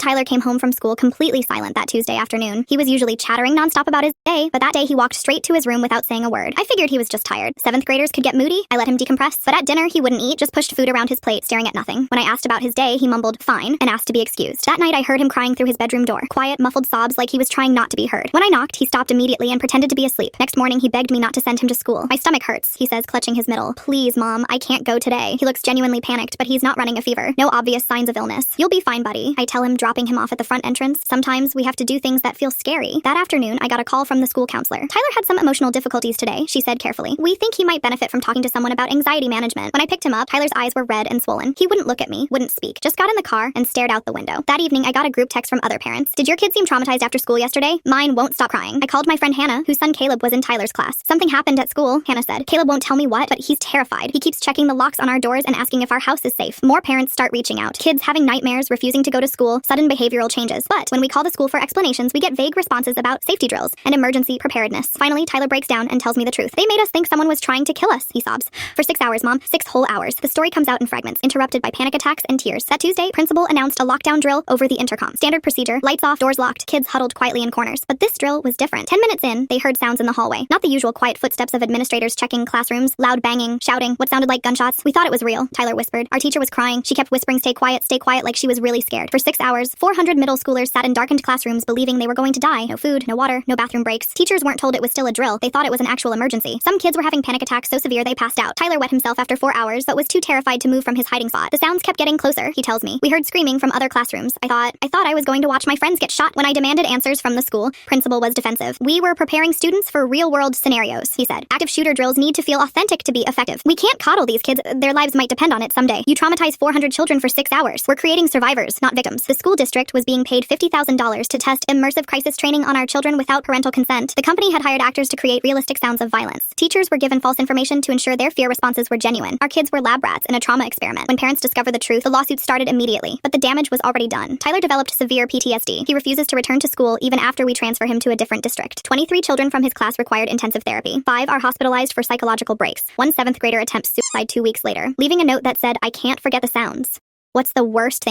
Tyler came home from school completely silent that Tuesday afternoon. He was usually chattering nonstop about his day, but that day he walked straight to his room without saying a word. I figured he was just tired. 7th graders could get moody. I let him decompress. But at dinner, he wouldn't eat, just pushed food around his plate, staring at nothing. When I asked about his day, he mumbled, "Fine," and asked to be excused. That night, I heard him crying through his bedroom door. Quiet, muffled sobs like he was trying not to be heard. When I knocked, he stopped immediately and pretended to be asleep. Next morning, he begged me not to send him to school. "My stomach hurts," he says, clutching his middle. "Please, Mom, I can't go today." He looks genuinely panicked, but he's not running a fever. No obvious signs of illness. "You'll be fine, buddy," I tell him, dropping him off at the front entrance. Sometimes we have to do things that feel scary. That afternoon, I got a call from the school counselor. "Tyler had some emotional difficulties today," she said carefully. "We think he might benefit from talking to someone about anxiety management." When I picked him up, Tyler's eyes were red and swollen. He wouldn't look at me, wouldn't speak, just got in the car and stared out the window. That evening, I got a group text from other parents. "Did your kid seem traumatized after school yesterday? Mine won't stop crying." I called my friend Hannah, whose son Caleb was in Tyler's class. "Something happened at school," Hannah said. "Caleb won't tell me what, but he's terrified. He keeps checking the locks on our doors and asking if our house is safe." More parents start reaching out. Kids having nightmares, refusing to go to school, sudden behavioral changes. But when we call the school for explanations, we get vague responses about safety drills and emergency preparedness. Finally, Tyler breaks down and tells me the truth. "They made us think someone was trying to kill us," he sobs. "For 6 hours, Mom. 6 whole hours." The story comes out in fragments, interrupted by panic attacks and tears. That Tuesday, principal announced a lockdown drill over the intercom. Standard procedure, lights off, doors locked, kids huddled quietly in corners. But this drill was different. 10 minutes in, they heard sounds in the hallway. Not the usual quiet footsteps of administrators checking classrooms, loud banging, shouting, what sounded like gunshots. "We thought it was real," Tyler whispered. "Our teacher was crying. She kept whispering, stay quiet," like she was really scared. For 6 hours, 400 middle schoolers sat in darkened classrooms believing they were going to die. No food, no water, no bathroom breaks. Teachers weren't told it was still a drill. They thought it was an actual emergency. Some kids were having panic attacks so severe they passed out. Tyler wet himself after 4 hours, but was too terrified to move from his hiding spot. The sounds kept getting closer, he tells me. "We heard screaming from other classrooms. I thought I was going to watch my friends get shot." When I demanded answers from the school, principal was defensive. "We were preparing students for real-world scenarios," he said. "Active shooter drills need to feel authentic to be effective. We can't coddle these kids. Their lives might depend on it someday. You traumatize 400 children for 6 hours. We're creating survivors, not victims." The school district was being paid $50,000 to test immersive crisis training on our children without parental consent. The company had hired actors to create realistic sounds of violence. Teachers were given false information to ensure their fear responses were genuine. Our kids were lab rats in a trauma experiment. When parents discovered the truth, the lawsuit started immediately, but the damage was already done. Tyler developed severe PTSD. He refuses to return to school even after we transfer him to a different district. 23 children from his class required intensive therapy. 5 are hospitalized for psychological breaks. One 7th grader attempts suicide 2 weeks later, leaving a note that said, "I can't forget the sounds." What's the worst thing